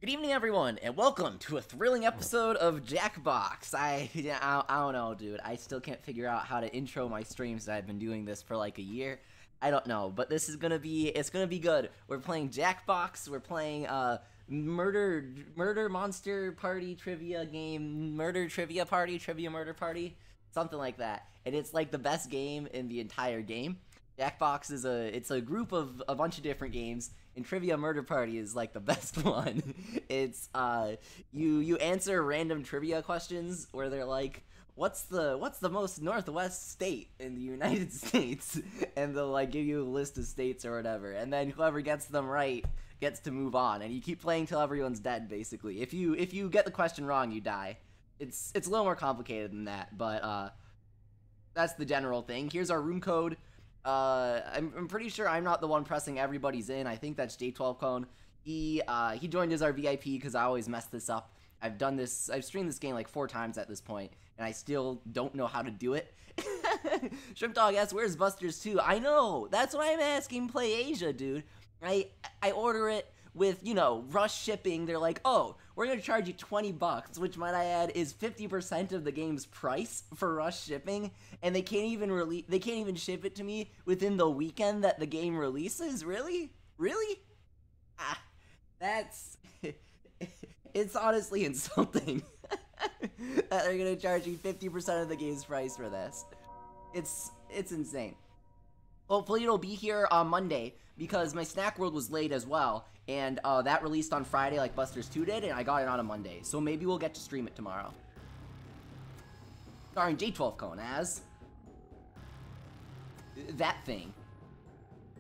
Good evening, everyone, and welcome to a thrilling episode of Jackbox. I don't know, dude. I still can't figure out how to intro my streams. I've been doing this for like a year. I don't know, but it's gonna be good. We're playing Jackbox. We're playing murder monster party trivia game, murder trivia party, trivia murder party, something like that. And it's like the best game in the entire game. Jackbox is a group of a bunch of different games, and Trivia Murder Party is like the best one. It's you answer random trivia questions where they're like, what's the most northwest state in the United States? And they'll like give you a list of states or whatever, and then whoever gets them right gets to move on, and you keep playing till everyone's dead basically. If you get the question wrong, you die. It's a little more complicated than that, but that's the general thing. Here's our room code. I'm pretty sure I'm not the one pressing everybody's in. I think that's J12 Cone. He joined as our VIP because I always mess this up. I've streamed this game like 4 times at this point, and I still don't know how to do it. Shrimp Dog asks, where's Buster's 2? I know! That's what I'm asking Play Asia, dude. I order it with, you know, rush shipping. They're like, oh, we're gonna charge you $20, which might I add is 50% of the game's price for rush shipping, and they can't even ship it to me within the weekend that the game releases. Really? That's it's honestly insulting that they're gonna charge you 50% of the game's price for this. It's insane. Hopefully it'll be here on Monday, because my Snack World was late as well, and that released on Friday like Buster's 2 did, and I got it on a Monday, so maybe we'll get to stream it tomorrow. Starring J12 Cone as that thing.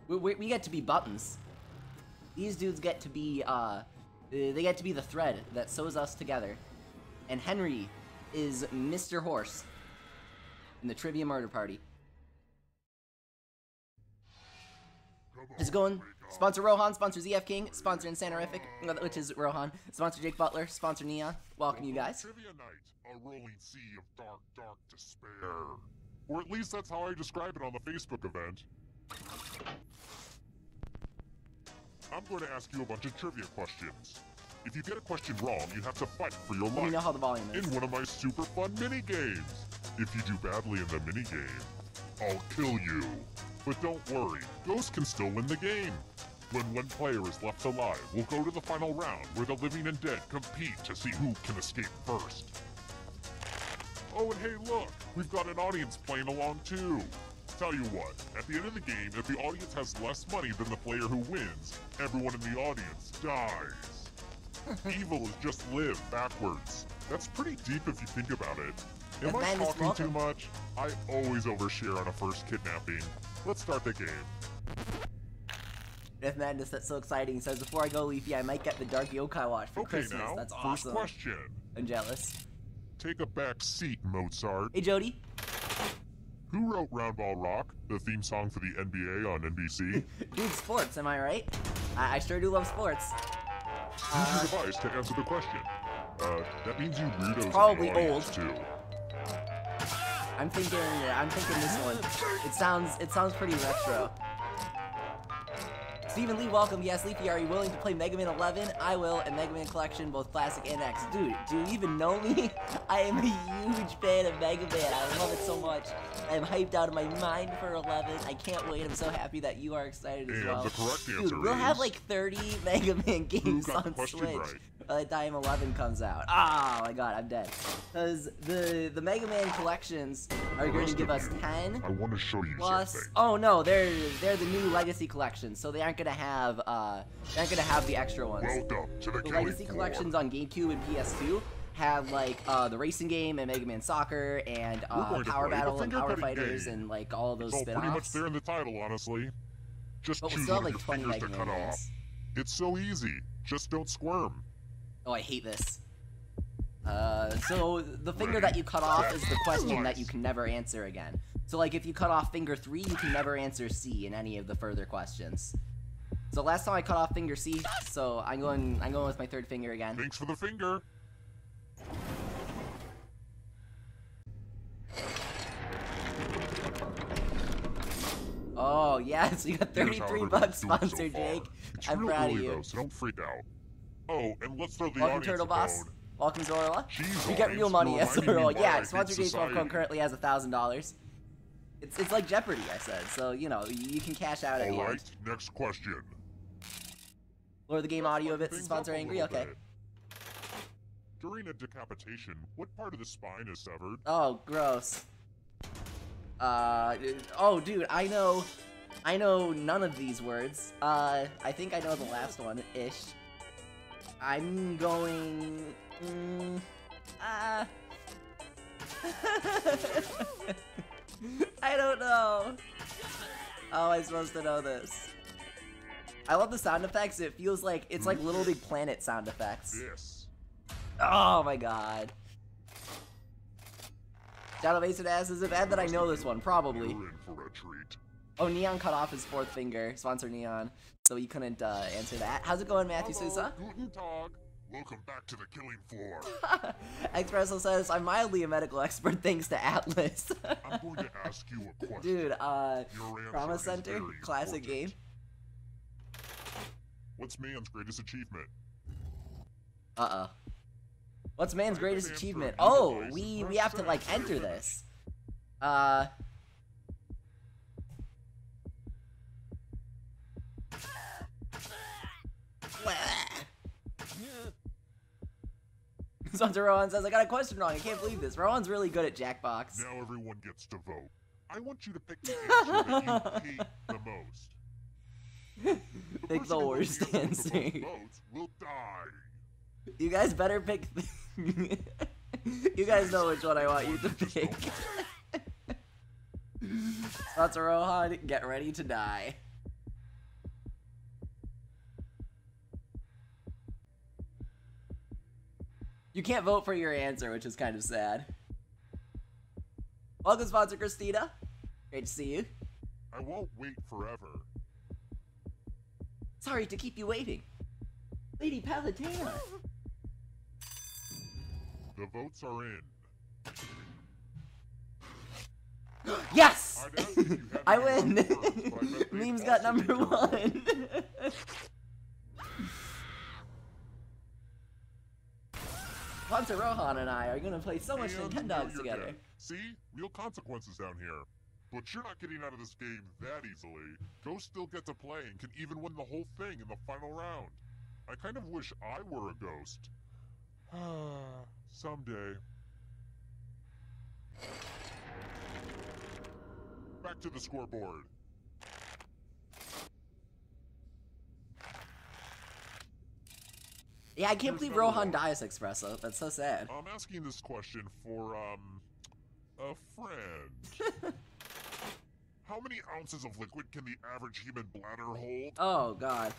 We get to be Buttons. These dudes get to be, they get to be the thread that sews us together. And Henry is Mr. Horse in the Trivia Murder Party. How's it going? Sponsor Rohan, sponsor ZF King, sponsor Insanerific, which is Rohan, sponsor Jake Butler, sponsor Neon. Welcome, you guys. Trivia night, a rolling sea of dark despair. Or at least that's how I describe it on the Facebook event. I'm going to ask you a bunch of trivia questions. If you get a question wrong, you have to fight for your life. Let me know how the volume is. In one of my super fun mini-games. If you do badly in the mini-game, I'll kill you. But don't worry, Ghost can still win the game. When one player is left alive, we'll go to the final round where the living and dead compete to see who can escape first. Oh, and hey look, we've got an audience playing along too. Tell you what, at the end of the game, if the audience has less money than the player who wins, everyone in the audience dies. Evil is just live backwards. That's pretty deep if you think about it. Am I talking too much? I always overshare on a first kidnapping. Let's start the game. Death Madness, that's so exciting. He says, before I go, Leafy, I might get the Dark Yokai Watch for Christmas. Now, that's awesome. First question. I'm jealous. Take a back seat, Mozart. Hey, Jody. Who wrote Round Ball Rock, the theme song for the NBA on NBC? Dude, sports, am I right? I sure do love sports. Use your device to answer the question. That means you weirdos probably in the old. audience too. I'm thinking this one. It sounds pretty retro. Stephen Lee, welcome. Yes, Leafy, are you willing to play Mega Man 11? I will, and Mega Man Collection, both Classic and X. Dude, do you even know me? I am a huge fan of Mega Man. I love it so much. I am hyped out of my mind for 11. I can't wait. I'm so happy that you are excited as well. And the correct answer Dude, we'll have like 30 Mega Man games on Switch by the time 11 comes out. Oh my god, I'm dead. Because the Mega Man collections are going to give us 10. I want to show you plus, something. oh no, they're the new Legacy collections, so they aren't gonna have the extra ones. Welcome to the Legacy collections on GameCube and PS2 have like the racing game and Mega Man Soccer and Power Battle and Power Fighters and like all of those spin-offs. spin-offs. Pretty much there in the title, honestly. Just but choose still one have of like your 20 fingers Mega to Man cut games. off. It's so easy. Just don't squirm. Oh, I hate this. So the finger that you cut off is the question that you can never answer again. So like if you cut off finger 3, you can never answer C in any of the further questions. So last time I cut off finger C, so I'm going with my 3rd finger again. Thanks for the finger. Oh yes, you got 33 bucks, sponsor Jake. It's I'm real proud early, of you. though, so don't freak out. Oh, and let's throw the Welcome, audience Turtle a Boss. bone. Welcome, Zorla. Jeez, You get real audience, money you're as the reminding me role. why I Yeah, hate Sponsor James society. Popcorn currently has $1,000. It's like Jeopardy, I said. So, you know, you can cash out at the end. Alright, next question. Lower the game Let's audio a bit lighten to things up sponsor a angry. little Okay. bit. During a decapitation, what part of the spine is severed? Oh, gross. Oh, dude, I know none of these words. I think I know the last one-ish. I'm going, I don't know. How am I supposed to know this? I love the sound effects. It feels like, it's like Little Big Planet sound effects. Yes. Oh my god. Shadow Mason asks, is it bad that I know this one? Probably. You're in for a treat. Oh, Neon cut off his fourth finger. Sponsor Neon. So he couldn't answer that. How's it going, Matthew Hello, Sousa? Guten Tag. Welcome back to the killing floor. Expresso says, I'm mildly a medical expert thanks to Atlas. I'm going to ask you a question. Dude, Your answer Trauma is Center, very classic important. game. What's man's greatest achievement? Uh-oh. What's man's Type greatest an answer achievement? in the Oh, device we and press have to, send like, when enter you're this. Sponsor Rohan says, I got a question wrong. I can't believe this. Rohan's really good at Jackbox. Now everyone gets to vote. I want you to pick the answer that you hate the most. Pick the person who worst votes the most answer. votes will die. You guys better pick. You guys know which one I want you to pick. Sponsor Rohan, get ready to die. You can't vote for your answer, which is kind of sad. Welcome, Sponsor Christina. Great to see you. I won't wait forever. Sorry to keep you waiting. Lady Palutena. The votes are in. Yes! I'd ask if you had I to win! vote first, but I bet they'd Memes got also number take your vote. one. Sponsor Rohan and I are gonna play so much And Nintendogs now you're together. dead. See? Real consequences down here. But you're not getting out of this game that easily. Ghost still get to play and can even win the whole thing in the final round. I kind of wish I were a ghost. Someday. Back to the scoreboard. Yeah, I can't believe Rohan dies, Espresso. That's so sad. I'm asking this question for, a friend. How many ounces of liquid can the average human bladder hold? Oh, God.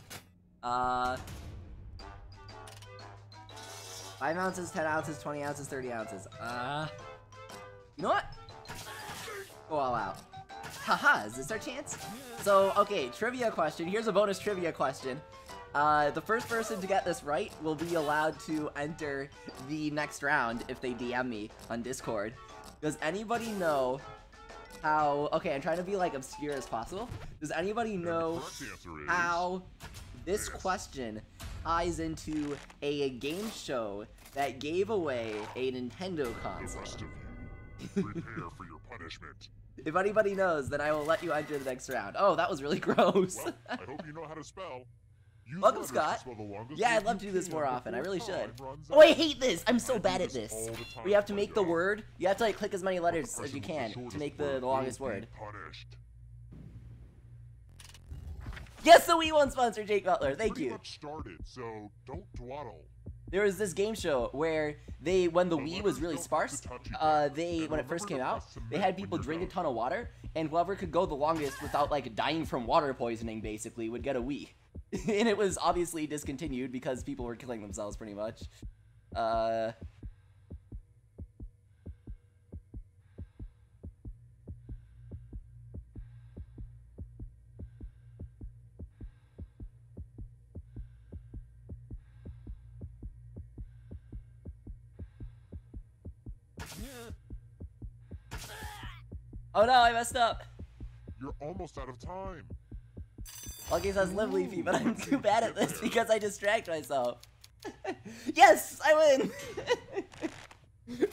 5 ounces, 10 ounces, 20 ounces, 30 ounces. You know what? Go all out. Haha, is this our chance? So, okay, trivia question. Here's a bonus trivia question. The first person to get this right will be allowed to enter the next round if they DM me on Discord. Does anybody know how... Okay, I'm trying to be, like, obscure as possible. Does anybody know correct answer is... how this question ties into a game show that gave away a Nintendo The console? rest of you, prepare for your punishment. If anybody knows, then I will let you enter the next round. Oh, that was really gross. Well, I hope you know how to spell. Use Welcome, letters to Scott. spell the longest Yeah, I'd word love to you do this can more often. I before really time should. runs Oh, I out. hate this. I'm so I bad do at this. all the time, Where you have to my make the dog. word. You have to like click as many letters The as you person can with the to shortest make word the will longest be word. Punished. Yes, the Wii One sponsor, Jake Butler. Thank Pretty you. much started, so don't dawdle. There was this game show where when the Wii was really sparse, when it first came out, they had people drink a ton of water, and whoever could go the longest without like dying from water poisoning, basically, would get a Wii. And it was obviously discontinued because people were killing themselves pretty much. Oh no, I messed up. You're almost out of time. Lucky says live leafy, but I'm too bad at this because I distract myself. Yes, I win.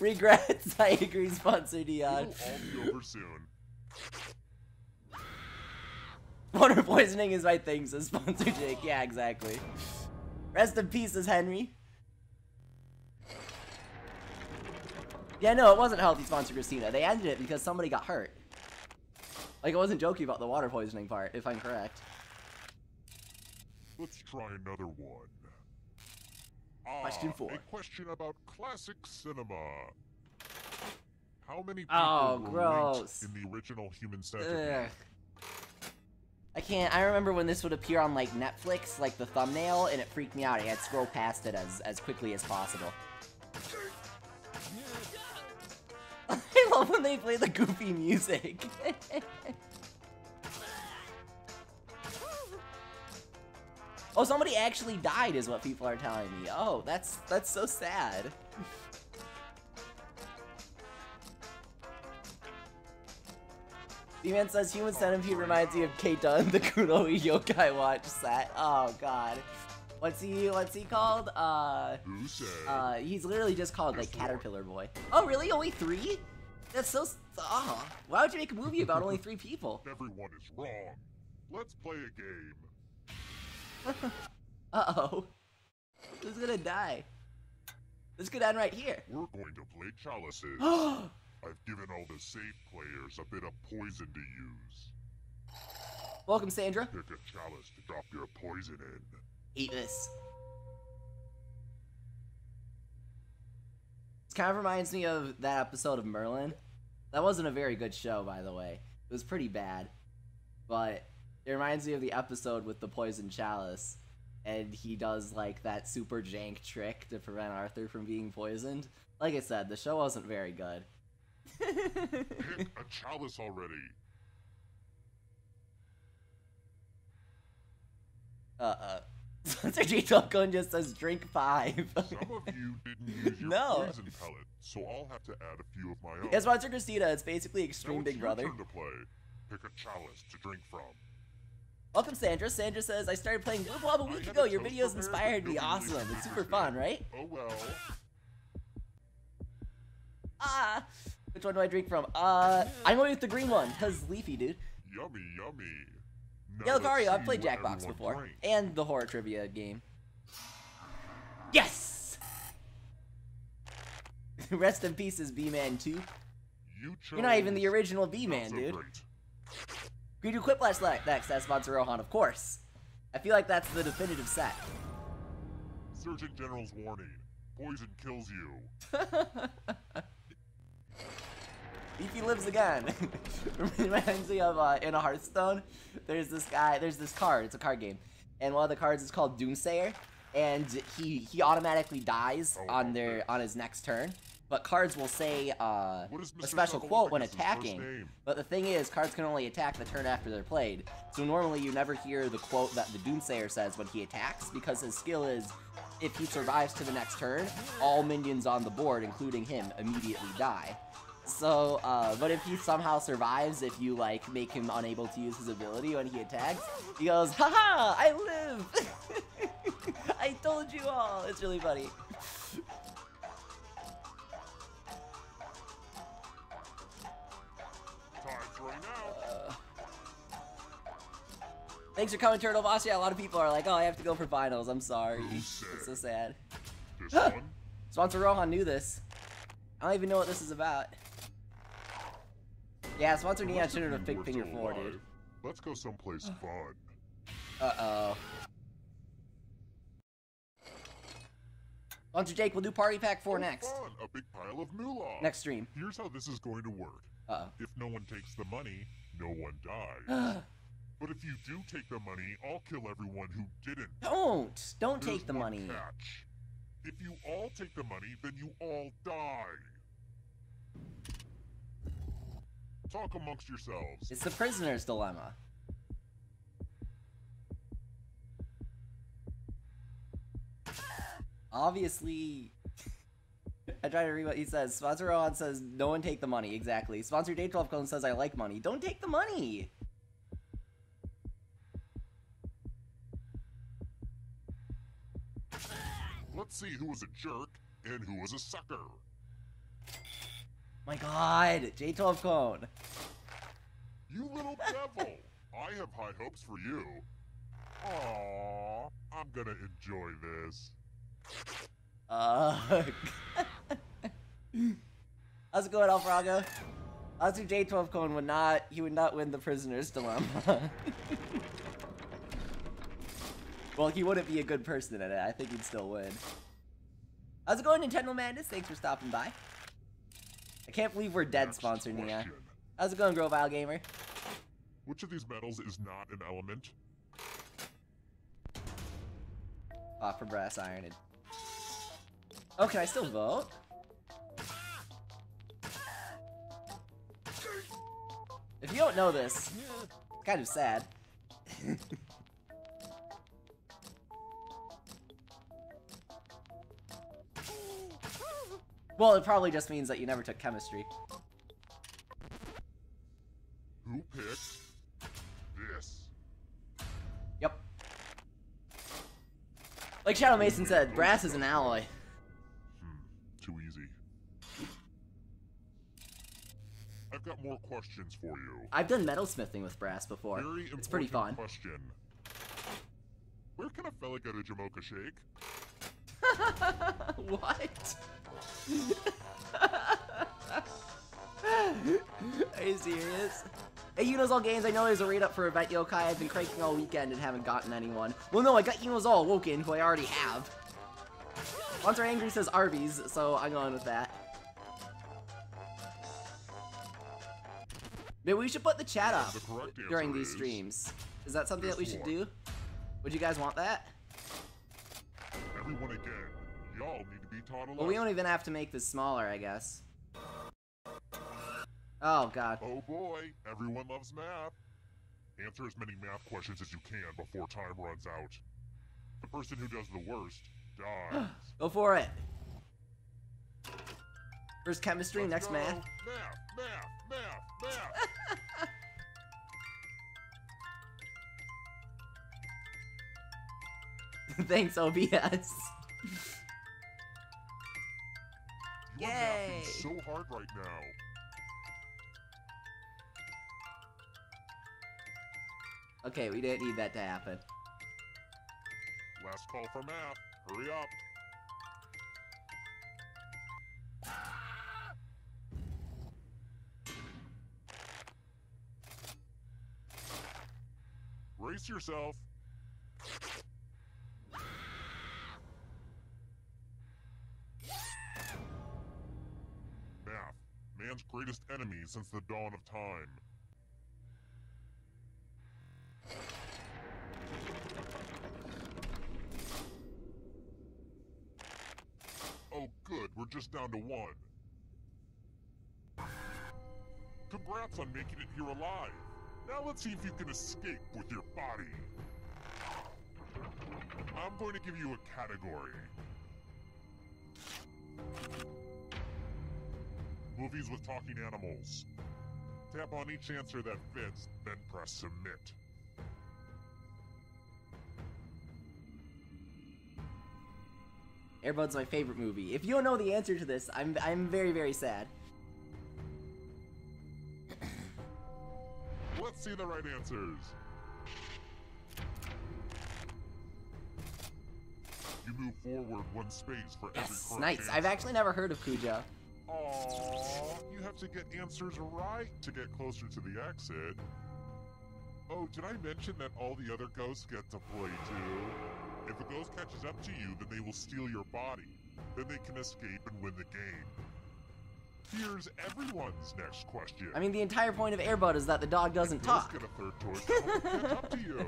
Regrets. I agree. Sponsor Dion. It'll all be over soon. Water poisoning is my thing, says Sponsor Jake. Yeah, exactly. Rest in peace, says Henry. Yeah, no, it wasn't healthy, Sponsor Christina. They ended it because somebody got hurt. Like, I wasn't joking about the water poisoning part, if I'm correct. Let's try another one. Question 4. A question about classic cinema. How many people were gross. linked in the original Human Centipede? I can't. I remember when this would appear on like Netflix, like the thumbnail, and it freaked me out. I had to scroll past it as quickly as possible. I love when they play the goofy music. Oh, somebody actually died is what people are telling me. Oh, that's so sad. D-Man says Human Centipede reminds me of Keita and the Kuno Yokai Watch set. Oh god. What's he called? He's literally just called like Caterpillar Boy. Oh really? Only 3? That's so why would you make a movie about only 3 people? Everyone is wrong. Let's play a game. Uh-oh. Who's gonna die? This could end right here. We're going to play chalices. I've given all the safe players a bit of poison to use. Welcome, Sandra. Pick a chalice to drop your poison in. Eat this. This kind of reminds me of that episode of Merlin. That wasn't a very good show, by the way. It was pretty bad. But it reminds me of the episode with the poison chalice. And he does, like, that super jank trick to prevent Arthur from being poisoned. Like I said, the show wasn't very good. Pick a chalice already. Spencer J. Falcon just says drink 5. Some of you didn't use your poison pellet, so I'll have to add a few of my own. Yeah, Sponsor Christina, it's basically Extreme Big Brother. Turn to play. Pick a chalice to drink from. Welcome, Sandra. Sandra says, I started playing Blue Blob a week ago. Your videos inspired me. Awesome. It's super fun, right? Oh well. Which one do I drink from? I'm going with the green one, because Leafy, dude. Yummy, yummy. Yeah, Lucario, I've played Jackbox before. And the horror trivia game. Yes! Rest in pieces, B-Man 2. You're not even the original B-Man, dude. We do Quiplash next, that's Sponsor Rohan, of course. I feel like that's the definitive set. Surgeon General's warning. Poison kills you. If he lives again. Reminds me of in a Hearthstone, there's this card, it's a card game. And one of the cards is called Doomsayer, and he automatically dies on his next turn. But cards will say a special quote when attacking. But the thing is, cards can only attack the turn after they're played. So normally you never hear the quote that the Doomsayer says when he attacks, because his skill is, if he survives to the next turn, all minions on the board, including him, immediately die. So, but if he somehow survives, if you, like, make him unable to use his ability when he attacks, he goes, haha, I live! I told you all! It's really funny. Thanks for coming, Turtle Boss. Yeah, a lot of people are like, oh, I have to go for finals. I'm sorry. It's so sad. Sponsor Rohan knew this. I don't even know what this is about. Yeah, Sponsor Neon shouldn't have picked Finger 4, dude. Let's go someplace fun. Uh-oh. Sponsor Jake, we'll do Party Pack 4 next. Fun. A big pile of moolah. Next stream. Here's how this is going to work. Uh-oh. If no one takes the money, no one dies. But if you do take the money, I'll kill everyone who didn't. Don't take the money. Catch. If you all take the money, then you all die. Talk amongst yourselves. It's the prisoner's dilemma. Obviously, I try to read what he says. Sponsor Rohan says, no one take the money. Exactly. Sponsor Day 12 Clone says, I like money. Don't take the money. Let's see who was a jerk and who was a sucker. My god, J12 cone. You little devil! I have high hopes for you. Aww, I'm gonna enjoy this. How's it going, Alfrago? Honestly, J12 cone would not win the prisoner's dilemma. Well, he wouldn't be a good person at it. I think he'd still win. How's it going, Nintendo Madness? Thanks for stopping by. I can't believe we're dead sponsored, Nia. How's it going, Grovile Gamer? Which of these metals is not an element? Copper, brass, iron. Oh, can I still vote? If you don't know this, it's kind of sad. Well, it probably just means that you never took chemistry. Who picked this? Yep. Like Shadow Mason said, brass is an alloy. Too easy. I've got more questions for you. I've done metalsmithing with brass before. It's pretty fun. Question. Where can a fella get a Jamocha shake? What? Are you serious? Hey, Unos Games, I know there's a raid up for Event Yokai. I've been cranking all weekend and haven't gotten anyone. Well, no, I got Unos Woken, who I already have. Monster Angry says Arby's, so I'm going with that. Maybe we should put the chat up during these streams. Is that something that we should do? Would you guys want that? Everyone again. Y'all need to be taught a lesson. Well, we don't even have to make this smaller, I guess. Oh, God. Oh boy, everyone loves math. Answer as many math questions as you can before time runs out. The person who does the worst dies. Go for it. First chemistry, Let's next go. math. Math. Thanks, OBS. You are Yay! laughing so hard right now. Okay, we didn't need that to happen. Last call for math. Hurry up. Brace yourself. Math, man's greatest enemy since the dawn of time. Oh good, we're just down to one. Congrats on making it here alive. Now let's see if you can escape with your body. I'm going to give you a category. Movies with talking animals. Tap on each answer that fits, then press submit. Air Bud's my favorite movie. If you don't know the answer to this, I'm very, very sad. Let's see the right answers. You move forward one space for every Yes, correct nice. answer. I've actually never heard of Cujo. Aww, you have to get answers right to get closer to the exit. Oh, did I mention that all the other ghosts get to play too? If a ghost catches up to you, then they will steal your body. Then they can escape and win the game. Here's everyone's next question. I mean, the entire point of Air Bud is that the dog doesn't talk. Get a third choice to help catch up to you.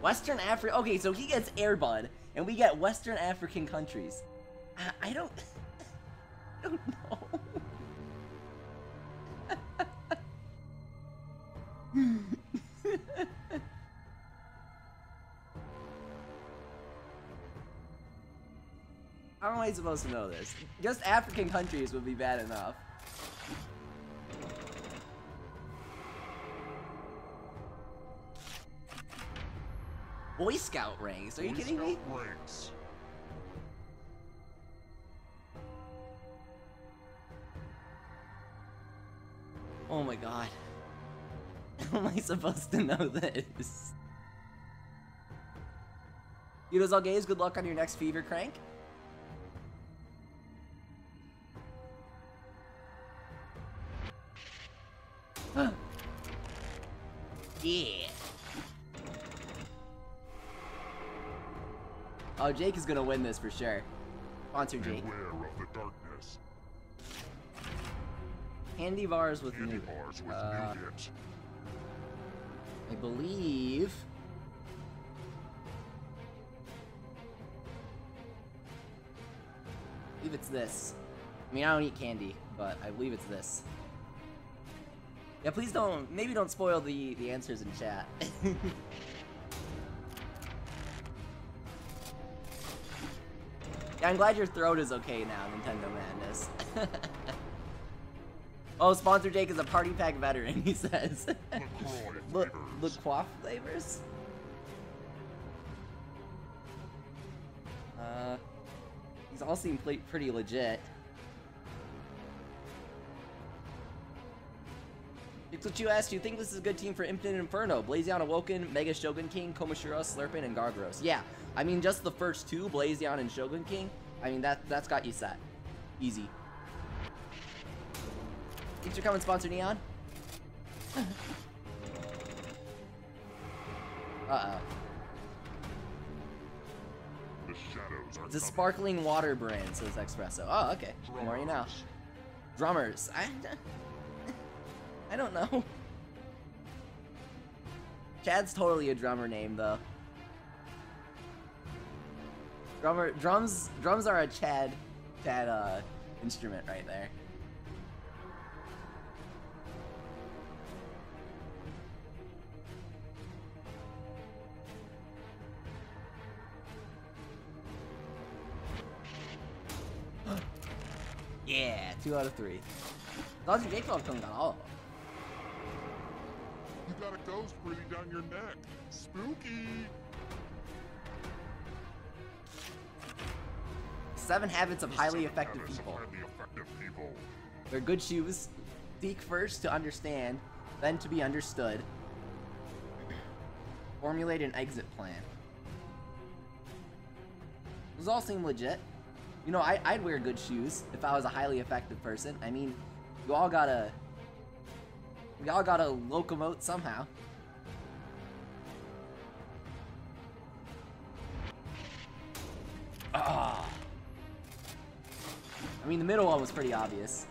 Western Africa. Okay, so he gets Air Bud, and we get Western African countries. I don't know. How am I supposed to know this? Just African countries would be bad enough. Boy Scout ranks. Are you kidding me? Ranks. Oh my god. How am I supposed to know this? Yudos all gays, good luck on your next fever crank. Yeah. Oh, Jake is gonna win this for sure. Sponsor Jake. Beware of the darkness. Candy bars with Candy nougat. bars with nougat. I believe. I believe it's this. I mean, I don't eat candy, but I believe it's this. Yeah, please don't. Maybe don't spoil the answers in chat. Yeah, I'm glad your throat is okay now, Nintendo Madness. Oh, Sponsor Jake is a party pack veteran, he says. LaCroix flavors? These all seem pretty legit. It's what you asked. Do you think this is a good team for Infinite Inferno? Blazion, Awoken, Mega Shogun King, Komashura, Slurpin, and Gargros. Yeah, I mean, just the first two, Blazion and Shogun King, I mean, that's got you set. Easy. Thanks for coming, Sponsor Neon. Uh-oh. The shadows are It's a sparkling water brand, says Expresso. Oh, okay. The more you know. Drummers. I don't know. Chad's totally a drummer name, though. Drums are a Chad instrument right there. Yeah, 2 out of 3. Dodgy Jake coming on. Oh. You got a ghost breathing down your neck. Spooky. 7 habits of highly effective people. They're good shoes. Seek first to understand, then to be understood. Formulate an exit plan. Those all seem legit. You know, I'd wear good shoes if I was a highly effective person. I mean, we all gotta locomote somehow. Ah. I mean, the middle one was pretty obvious.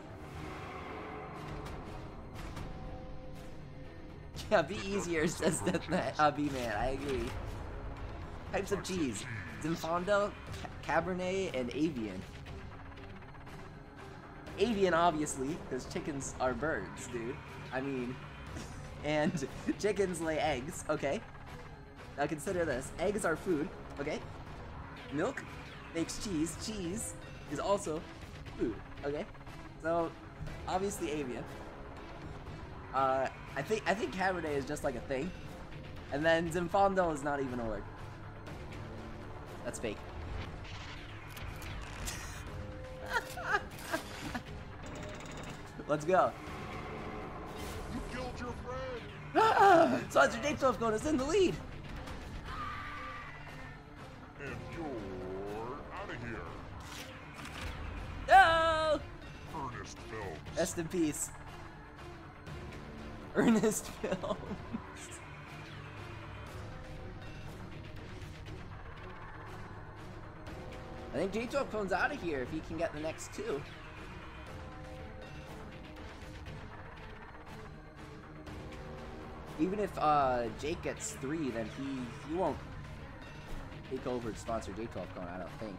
Yeah, be easier, says that B-Man. I agree. Types of cheese: Zinfandel, Cabernet, and Avian. Avian, obviously, because chickens are birds, dude. I mean, and chickens lay eggs, okay? Now consider this. Eggs are food, okay? Milk makes cheese. Cheese is also food, okay? So, obviously Avian. I think Cabernet is just like a thing. And then Zinfandel is not even a word. That's fake. Let's go. You killed your friend. Sponsor Jake 12 going is in the lead. And you're out of here. No! Ernest Films. Rest in peace. Ernest Films. I think J12 phone's out of here if he can get the next 2. Even if Jake gets 3, then he won't take over sponsor J12 phone, I don't think.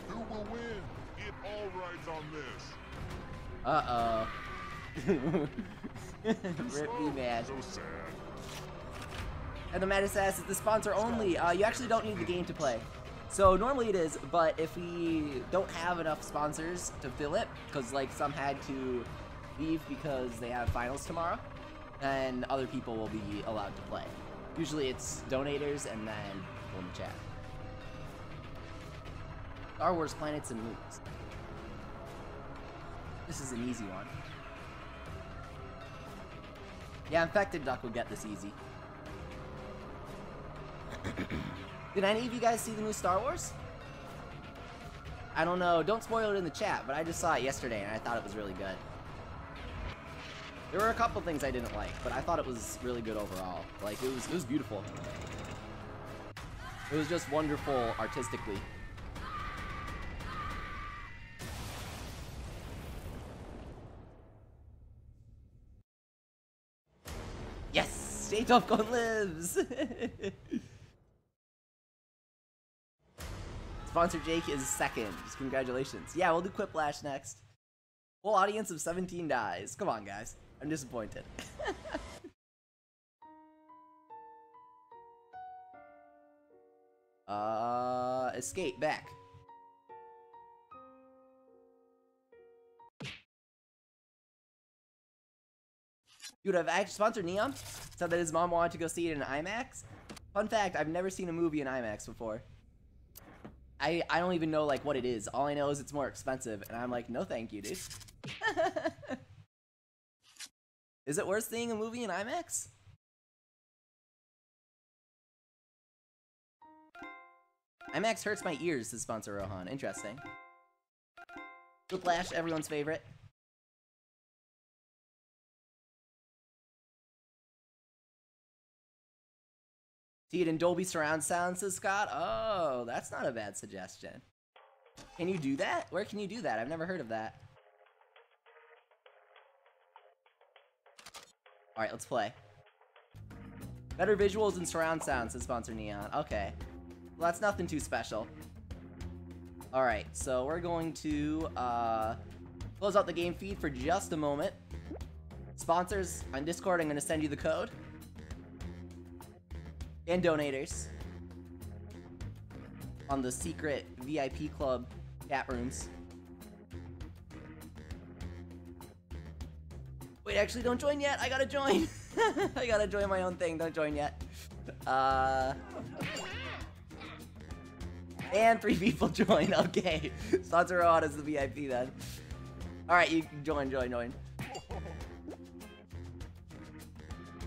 Who will win? It all rides on this. Uh-oh. Rip me, man. So sad. And the Maddest asks, is the sponsor only? You actually don't need the game to play. So normally it is, but if we don't have enough sponsors to fill it, because like some had to leave because they have finals tomorrow, then other people will be allowed to play. Usually it's donators and then people in the chat. Star Wars planets and moons. This is an easy one. Yeah, Infected Duck will get this easy. Did any of you guys see the new Star Wars? I don't know. Don't spoil it in the chat, but I just saw it yesterday and I thought it was really good. There were a couple things I didn't like, but I thought it was really good overall. Like, it was beautiful. It was just wonderful artistically. Yes! J Topcon lives! Sponsor Jake is second. Just congratulations. Yeah, we'll do Quiplash next. Whole audience of 17 dies. Come on, guys. I'm disappointed. Escape back. Dude, I've actually sponsored Neon. Said that his mom wanted to go see it in IMAX. Fun fact, I've never seen a movie in IMAX before. I don't even know like what it is. All I know is it's more expensive, and I'm like, no thank you, dude. Is it worth seeing a movie in IMAX? IMAX hurts my ears, says sponsor Rohan. Interesting. Whiplash, everyone's favorite. See it in Dolby Surround Sound, says Scott. Oh, that's not a bad suggestion. Can you do that? Where can you do that? I've never heard of that. Alright, let's play. Better visuals and surround sound, says sponsor Neon. Okay. Well, that's nothing too special. Alright, so we're going to close out the game feed for just a moment. Sponsors, on Discord, I'm going to send you the code. And donators. On the secret VIP club chat rooms. Wait, actually, don't join yet. I gotta join. I gotta join my own thing. Don't join yet. And 3 people join. Okay. Sponsor Rohan as the VIP then. Alright, you can join.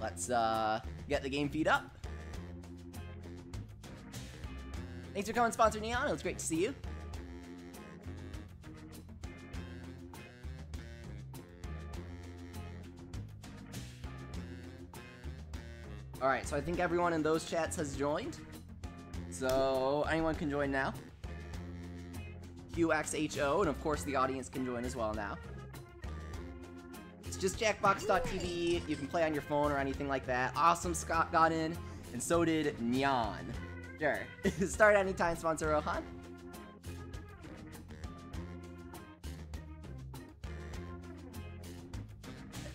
Let's get the game feed up. Thanks for coming, sponsor Neon. It was great to see you. Alright, so I think everyone in those chats has joined. So anyone can join now. QXHO, and of course the audience can join as well now. It's just Jackbox.tv. You can play on your phone or anything like that. Awesome, Scott got in, and so did Neon. Sure. Start anytime, sponsor Rohan.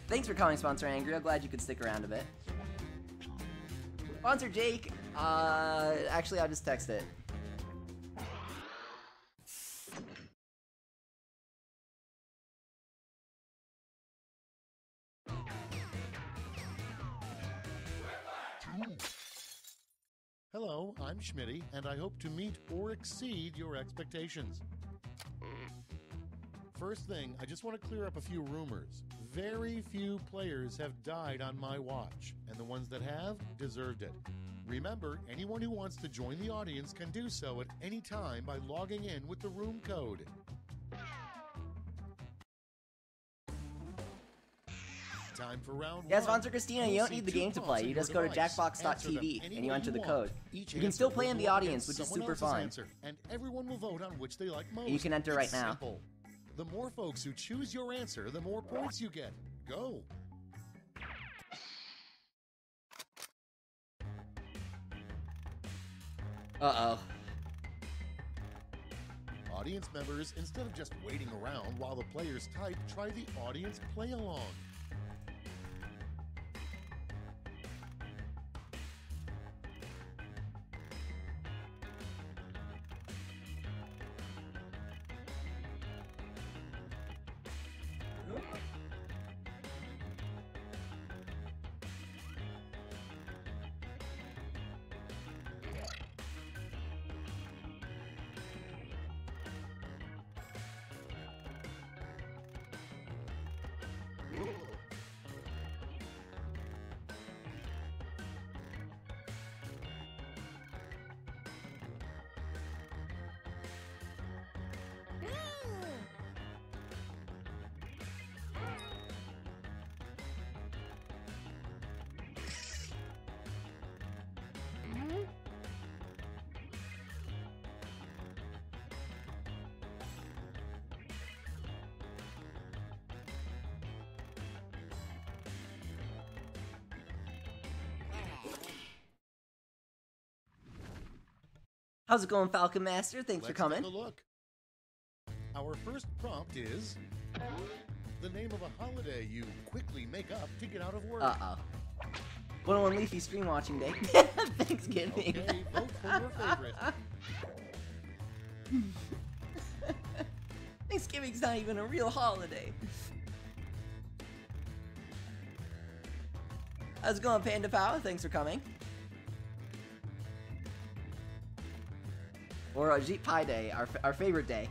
Thanks for calling, sponsor Angry. I'm glad you could stick around a bit. Sponsor Jake, actually I'll just text it. Hello, I'm Schmitty, and I hope to meet or exceed your expectations. First thing, I just want to clear up a few rumors. Very few players have died on my watch, and the ones that have deserved it. Remember, anyone who wants to join the audience can do so at any time by logging in with the room code. Time for round Yeah, one. sponsor Christina, you don't need the game to play. You just go to Jackbox.tv and you enter the code. You can still play in the audience, which is super fun. And everyone will vote on which they like most. And you can enter right now. Simple. The more folks who choose your answer, the more points you get. Go. Uh-oh. Audience members, instead of just waiting around while the players type, try the audience play-along. How's it going, Falcon Master? Thanks for coming. Let's take a look. Our first prompt is the name of a holiday you quickly make up to get out of work. Uh-oh. 101 Leafy stream watching day. Thanksgiving. Okay, vote for your favorite. Thanksgiving's not even a real holiday. How's it going, Panda Pow? Thanks for coming. Or Ajit Pie Day, our favorite day.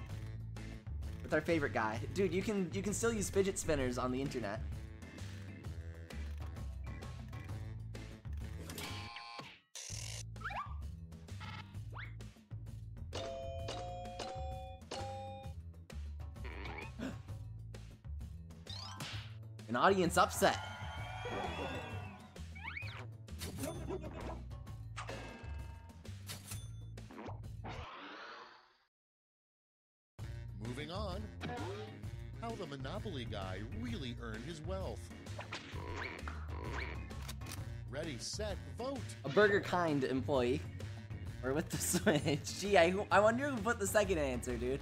With our favorite guy. Dude, you can still use fidget spinners on the internet. An audience upset. Moving on. How the Monopoly guy really earned his wealth. Ready, set, vote. A Burger Kind employee. Or with the Switch. Gee, I wonder who put the second answer, dude.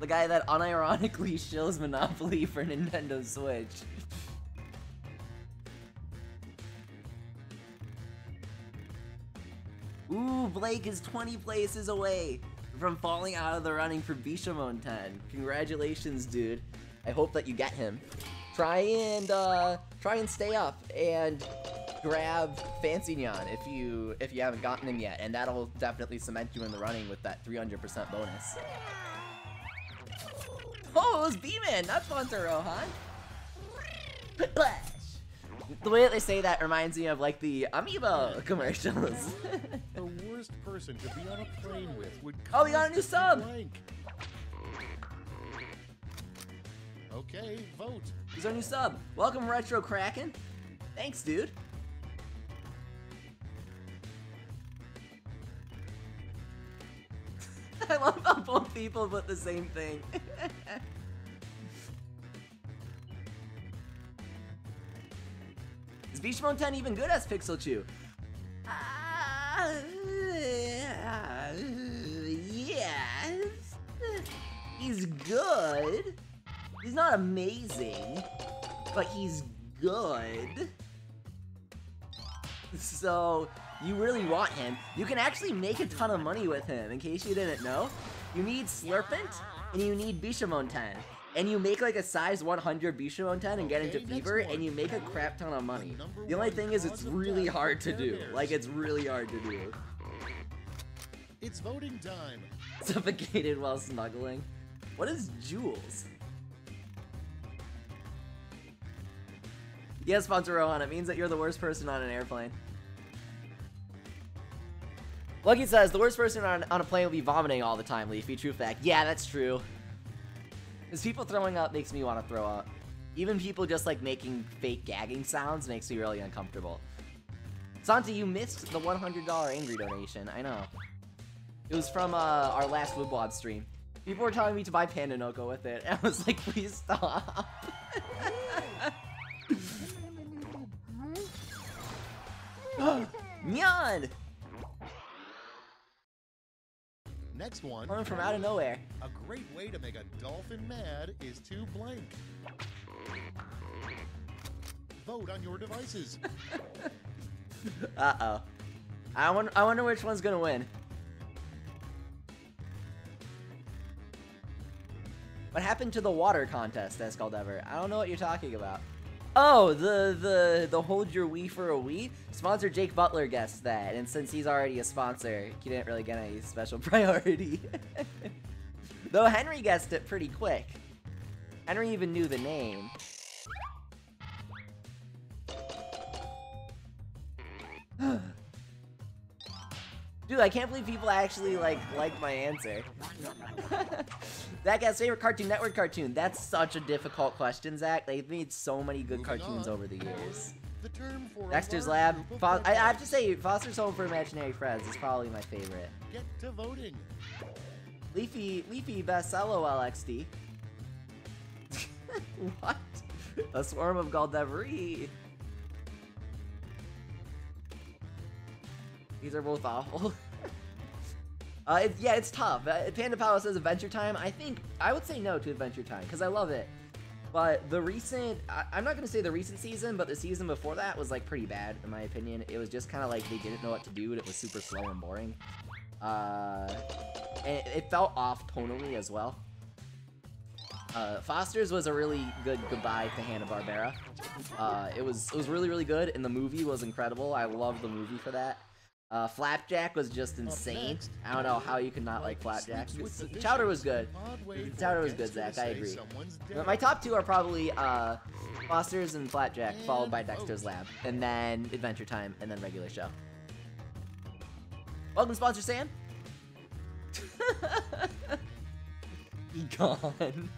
The guy that unironically shills Monopoly for Nintendo Switch. Ooh, Blake is 20 places away from falling out of the running for Bishamon 10. Congratulations, dude. I hope that you get him. Try and stay up and grab Fancy Nyan if you haven't gotten him yet, and that'll definitely cement you in the running with that 300% bonus. Oh, it was B-Man, not sponsor Rohan. Splash. The way that they say that reminds me of like the Amiibo commercials. The worst person to be on a plane with would. Oh, we got a new sub. Blank. Okay, vote. He's our new sub. Welcome, Retro Kraken. Thanks, dude. I love how both people put the same thing. Is Bishamon 10 even good as Pixel Chew? Yes. He's good. He's not amazing, but he's good. So, you really want him. You can actually make a ton of money with him, in case you didn't know. You need Slurpent, and you need Bishamon 10. And you make like a size 100 Bishamon 10 and get into Fever, and you make a crap ton of money. The only thing is, it's really hard to do. Like, it's really hard to do. It's voting time. Suffocated while snuggling. What is Jules? Yes, sponsor Rohan, it means that you're the worst person on an airplane. Lucky says, the worst person on a plane will be vomiting all the time, Leafy. True fact. Yeah, that's true. Because people throwing up makes me want to throw up. Even people just like making fake gagging sounds makes me really uncomfortable. Santi, you missed the $100 angry donation. I know. It was from our last Woodwad stream. People were telling me to buy Panda Noko with it. And I was like, please stop. Nyan! Next one. Coming from out of nowhere. A great way to make a dolphin mad is to blank. Vote on your devices. Uh-oh. I wonder which one's gonna win. What happened to the water contest, that's called ever? I don't know what you're talking about. Oh, the hold your Wii for a Wii? Sponsor Jake Butler guessed that, and since he's already a sponsor, he didn't really get any special priority. Though Henry guessed it pretty quick. Henry even knew the name. Dude, I can't believe people actually like my answer. That guy's favorite Cartoon Network cartoon. That's such a difficult question, Zach. They've made so many good cartoons over the years. The term for Dexter's Lab. I have to say, Foster's Home for Imaginary Friends is probably my favorite. Get to voting. Leafy best LOLXD. What? A swarm of Galdevery. These are both awful. Yeah, it's tough. Panda Palace says Adventure Time. I would say no to Adventure Time because I love it. But the recent, I'm not gonna say the recent season, but the season before that was like pretty bad in my opinion. It was just kind of like they didn't know what to do, and it was super slow and boring. And it felt off tonally as well. Foster's was a really good goodbye to Hanna-Barbera. It was really, really good, and the movie was incredible. I love the movie for that. Flapjack was just insane. I don't know how you could not like Flapjack. Chowder was good. Chowder was good, Zach. I agree. But my top two are probably Foster's and Flapjack, followed by Dexter's Lab, and then Adventure Time, and then regular show. Welcome, sponsor Sam. Be gone.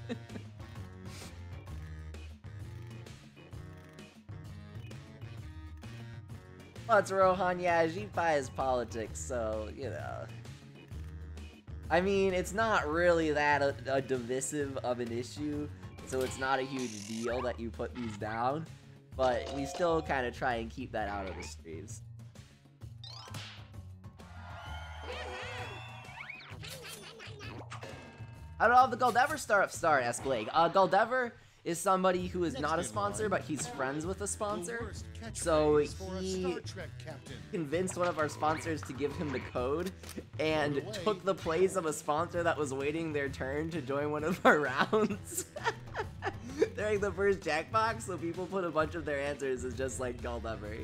What's Rohan? Yeah, G5 is politics, so, you know. I mean, it's not really that a divisive of an issue, so it's not a huge deal that you put these down, but we still kind of try and keep that out of the streams. I don't know if the Goldever start, ask Blake. Goldever is somebody who is not a sponsor, but he's friends with a sponsor. So he convinced one of our sponsors to give him the code and took the place of a sponsor that was waiting their turn to join one of our rounds during the first Jackbox, so people put a bunch of their answers as just like Goldever.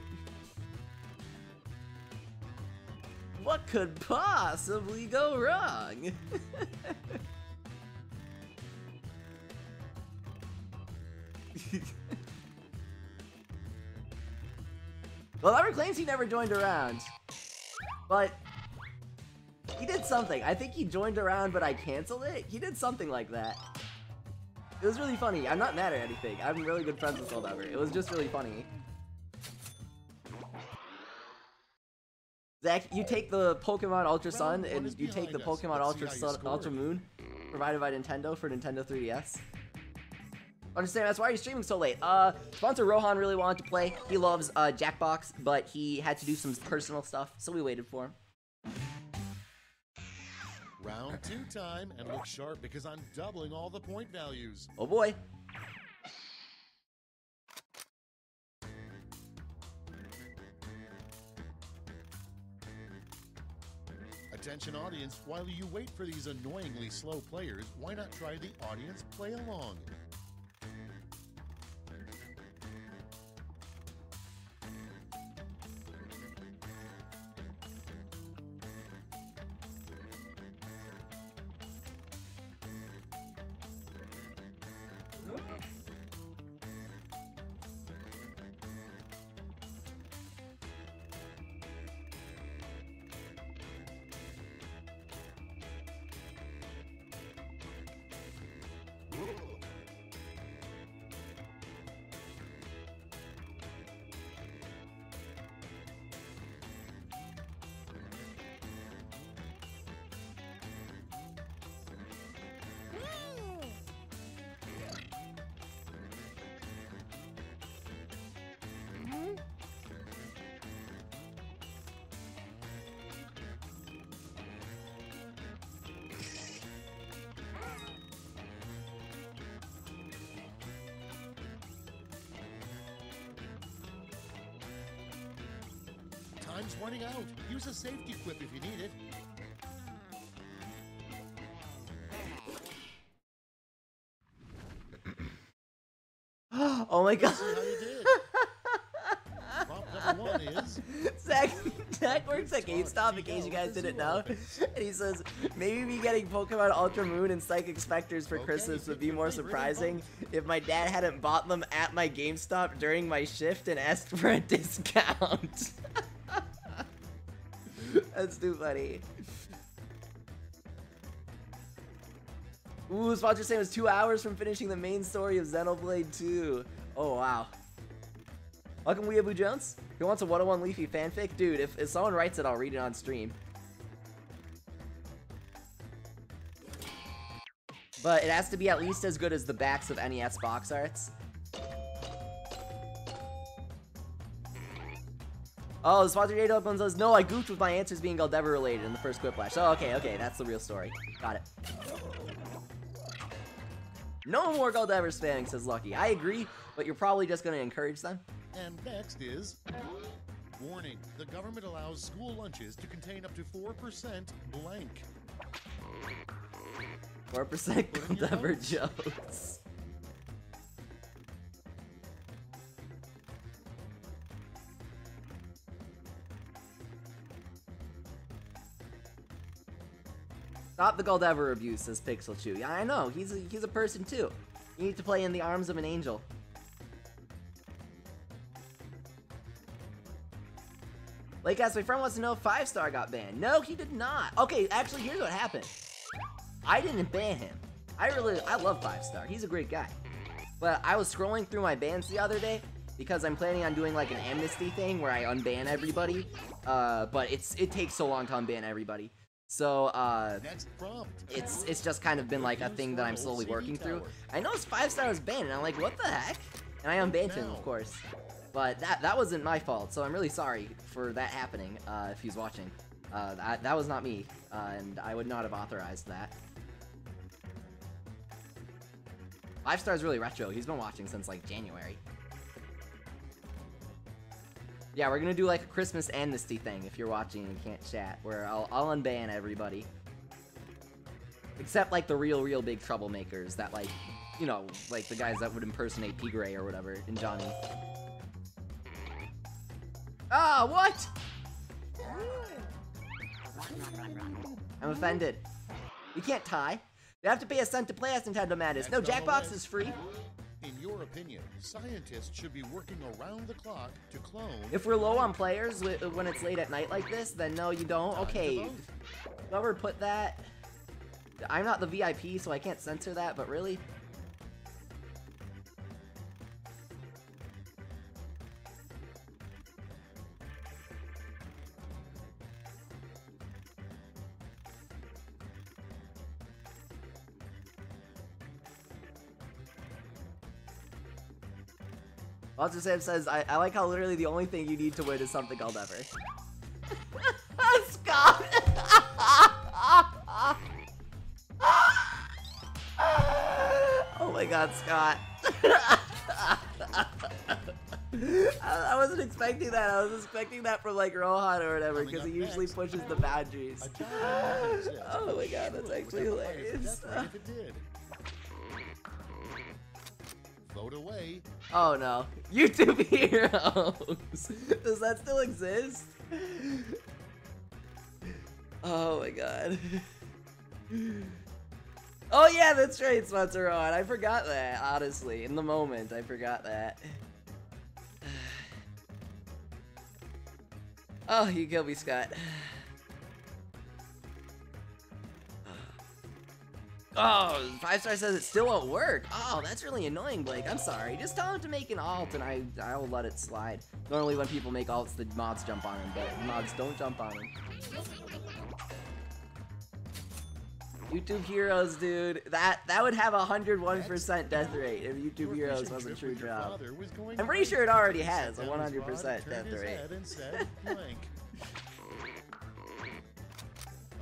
What could possibly go wrong? Well, Robert claims he never joined around, but he did something. I think he joined around, but I canceled it. He did something like that. It was really funny. I'm not mad at anything. I'm really good friends with Goldever. It was just really funny. Zach, you take the Pokemon Ultra Sun, and you take the Pokemon Ultra Moon, provided by Nintendo for Nintendo 3DS. Understand, that's why you're streaming so late. Sponsor Rohan really wanted to play. He loves Jackbox, but he had to do some personal stuff, so we waited for him. Round 2 time, and look sharp because I'm doubling all the point values. Oh boy. Attention audience, while you wait for these annoyingly slow players, why not try the audience play along? Time's running out. Use a safety quip if you need it. Oh my god. See how you did. Prompt number 1 is... Zach works at GameStop, in case you guys didn't know. And he says, maybe me getting Pokemon Ultra Moon and Psychic Specters for Christmas would be more surprising if my dad hadn't bought them at my GameStop during my shift and asked for a discount. That's too funny. Ooh, sponsor saying it was 2 hours from finishing the main story of Xenoblade 2. Oh, wow. Welcome, Weeaboo Jones. Who wants a 101 Leafy fanfic? Dude, if someone writes it, I'll read it on stream. But it has to be at least as good as the backs of NES box arts. Oh, the sponsor Jackbox says, no, I goofed with my answers being Goldever related in the first Quiplash. Oh, okay, that's the real story. Got it. No more Goldever spamming, says Lucky. I agree, but you're probably just going to encourage them. And next is... Warning, the government allows school lunches to contain up to 4% blank. 4% Goldever jokes. Stop the Goldever abuse, says Pixel Chew. Yeah, I know. He's a person too. You need to play in the arms of an angel. Lake asks, my friend wants to know if 5-star got banned. No, he did not. Okay, actually, here's what happened. I didn't ban him. I love 5-star. He's a great guy. But I was scrolling through my bans the other day because I'm planning on doing like an amnesty thing where I unban everybody. But it takes so long to unban everybody. So, Next prompt. it's just kind of been like a thing that I'm slowly working through. I noticed 5-star was banned, and I'm like, what the heck? And I unbanned him, of course. But that wasn't my fault, so I'm really sorry for that happening, if he's watching. That was not me, and I would not have authorized that. 5-star's really retro. He's been watching since, like, January. Yeah, we're gonna do like a Christmas amnesty thing if you're watching and can't chat, where I'll unban everybody. Except like the real big troublemakers that like, you know, like the guys that would impersonate Pigray or whatever in Johnny. Ah, what? I'm offended. You can't tie. You have to pay a cent to play as Nintendo Madness. No, Jackbox is free. In your opinion, scientists should be working around the clock to clone... If we're low on players when it's late at night like this, then no, you don't. Okay, whoever put that... I'm not the VIP, so I can't censor that, but really? Also, Sam says, I like how literally the only thing you need to win is something I'll never. Scott! Oh my god, Scott. I wasn't expecting that. I was expecting that from like Rohan or whatever, because he usually pushes the boundaries. Oh my god, that's actually hilarious. Vote away. Oh no. YouTube Heroes! Does that still exist? Oh my god. Oh yeah, that's right, Sponsor on. I forgot that, honestly. In the moment, I forgot that. Oh, you killed me, Scott. Oh, 5-star says it still won't work. Oh, that's really annoying, Blake. I'm sorry. Just tell him to make an alt and I'll let it slide. Normally when people make alts, the mods jump on him, but mods don't jump on him. YouTube Heroes, dude. That would have 101% death rate if YouTube Heroes was a true job. I'm pretty sure it already has a 100% death rate.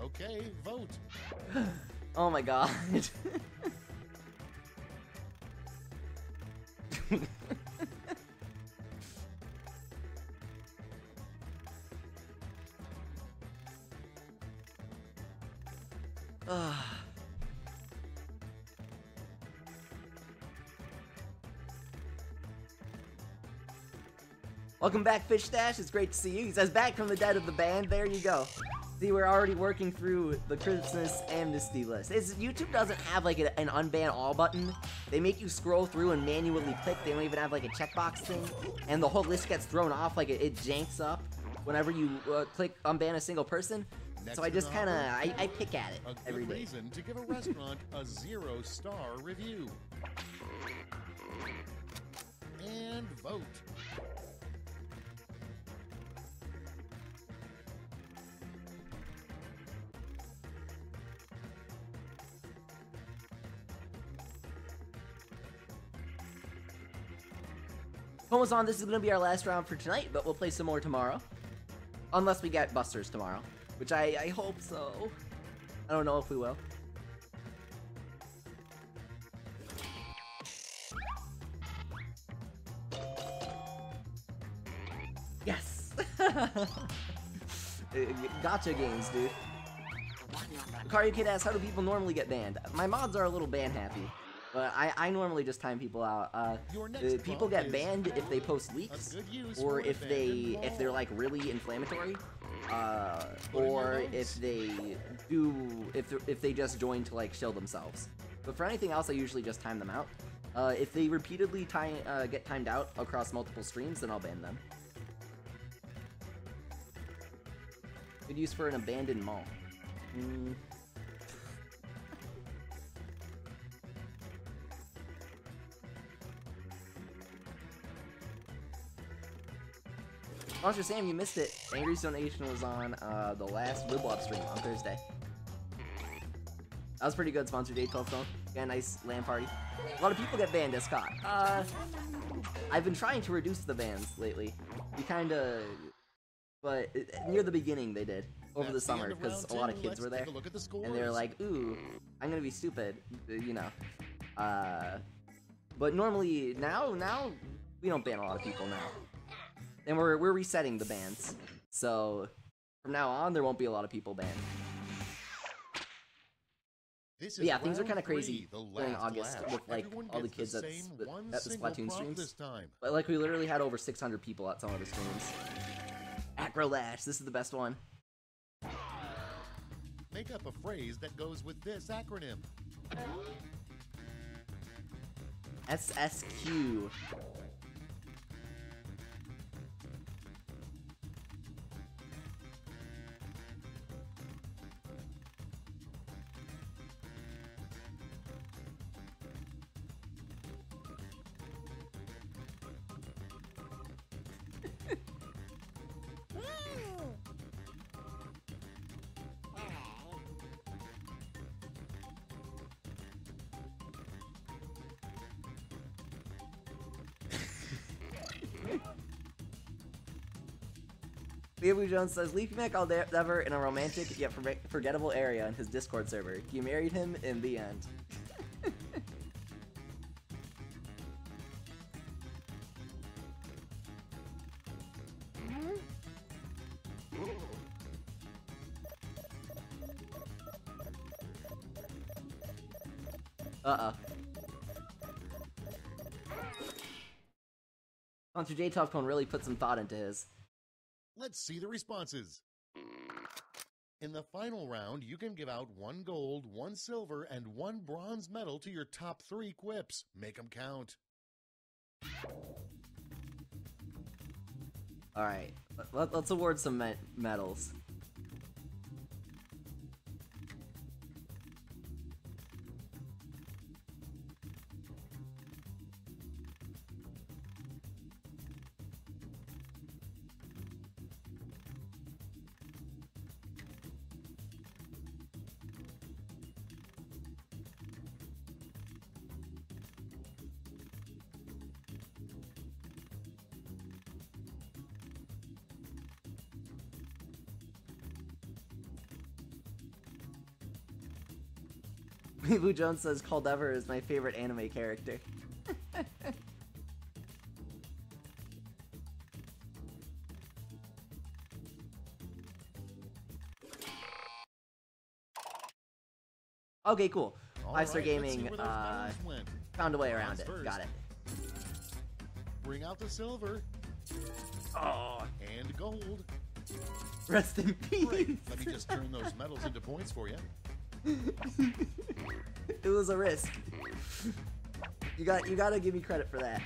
Okay, vote. Oh my god. Welcome back, Fish Stash. It's great to see you. He says, back from the dead of the band. There you go. See, we're already working through the Christmas amnesty list. YouTube doesn't have like an unban all button. They make you scroll through and manually click. They don't even have like a checkbox thing. And the whole list gets thrown off, like it janks up whenever you click unban a single person. So I just kind of, I pick at it every day. A good reason to give a restaurant a 0-star review. And vote. Almost on, this is going to be our last round for tonight, but we'll play some more tomorrow. Unless we get busters tomorrow, which I hope so. I don't know if we will. Yes! Gotcha games, dude. Mario Kid asks, how do people normally get banned? My mods are a little ban happy, but I normally just time people out. People get banned if they post leaks, or if they're like really inflammatory, or if they just join to like shill themselves. But for anything else, I usually just time them out. If they repeatedly get timed out across multiple streams, then I'll ban them. Good use for an abandoned mall. Monster Sam, you missed it. Angry's donation was on the last Wiblop stream on Thursday. That was pretty good, sponsored day 12 phone. Got a nice LAN party. A lot of people get banned as Scott. I've been trying to reduce the bans lately. But near the beginning they did. Over the summer, because a lot of kids were there. And they were like, ooh, I'm gonna be stupid, you know. But normally, now, we don't ban a lot of people now. And we're resetting the bans. So, from now on, there won't be a lot of people banned. Yeah, things are kind of crazy during August with, like, all the kids at the Splatoon streams. But, like, we literally had over 600 people at some of the streams. Acrolash, this is the best one. Make up a phrase that goes with this acronym. SSQ. Baby Jones says, Leafy Mac all ever in a romantic yet forgettable area in his Discord server. He married him in the end. Uh-oh. Sponsor J Top Cone really put some thought into his. Let's see the responses. In the final round, you can give out 1 gold, 1 silver, and 1 bronze medal to your top 3 quips. Make them count. Alright, let's award some medals. Blue Jones says Caldever is my favorite anime character. Okay, cool. 5-Star Gaming found a way around it. Got it. Bring out the silver. Oh. And gold. Rest in peace. Great. Let me just turn those medals into points for you. It was a risk. You gotta give me credit for that.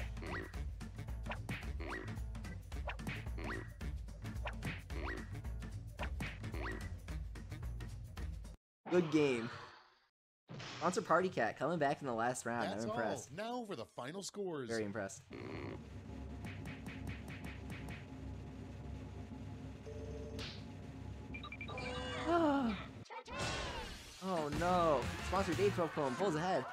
Good game. Sponsor Party Cat coming back in the last round. I'm impressed. All. Now for the final scores. Very impressed. Oh no! Sponsor Dave 12 Chrome pulls ahead.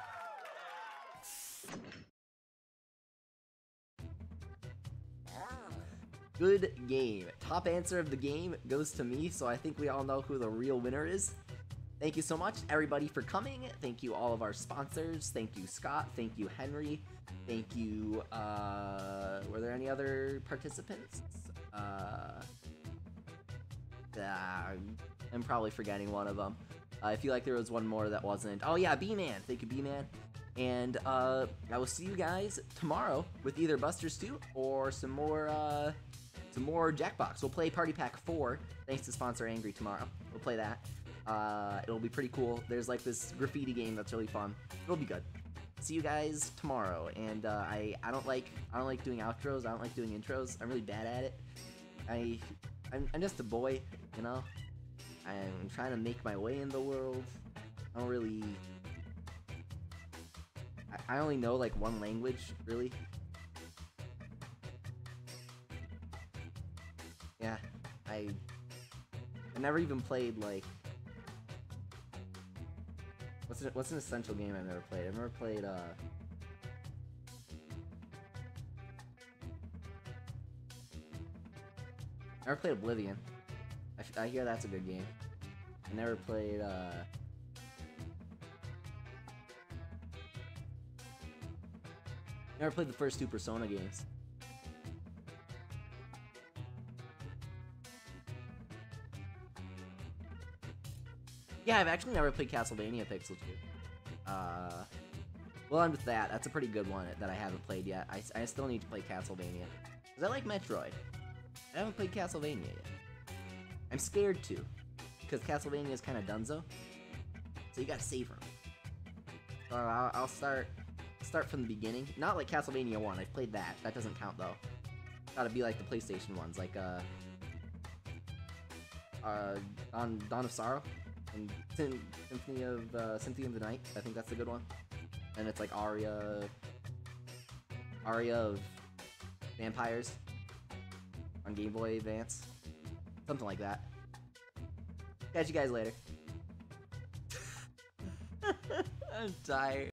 Good game. Top answer of the game goes to me, so I think we all know who the real winner is. Thank you so much, everybody, for coming. Thank you, all of our sponsors. Thank you, Scott. Thank you, Henry. Thank you, were there any other participants? I'm probably forgetting one of them. I feel like there was one more that wasn't. Oh yeah, B-Man. Thank you, B-Man. And I will see you guys tomorrow with either Busters 2 or some more Jackbox. We'll play Party Pack 4, thanks to sponsor Angry tomorrow. We'll play that. It'll be pretty cool. There's like this graffiti game that's really fun. It'll be good. See you guys tomorrow. And I don't like doing outros. I don't like doing intros. I'm really bad at it. I'm just a boy, you know. I'm trying to make my way in the world. I don't really. I only know like one language, really. Yeah, I never even played like. What's an essential game I've never played? I've never played never played Oblivion. I hear that's a good game. I never played never played the first two Persona games. Yeah, I've actually never played Castlevania Pixel 2. Well, on with that. That's a pretty good one that I haven't played yet. I still need to play Castlevania. Because I like Metroid. I haven't played Castlevania yet. I'm scared to. Because Castlevania is kind of dunzo. So you gotta savor them. So I'll start from the beginning. Not like Castlevania 1. I've played that. That doesn't count, though. Gotta be like the PlayStation ones. Like, on Dawn of Sorrow. And Symphony of the Night, I think that's a good one. And it's like Aria of Vampires on Game Boy Advance. Something like that. Catch you guys later. I'm tired.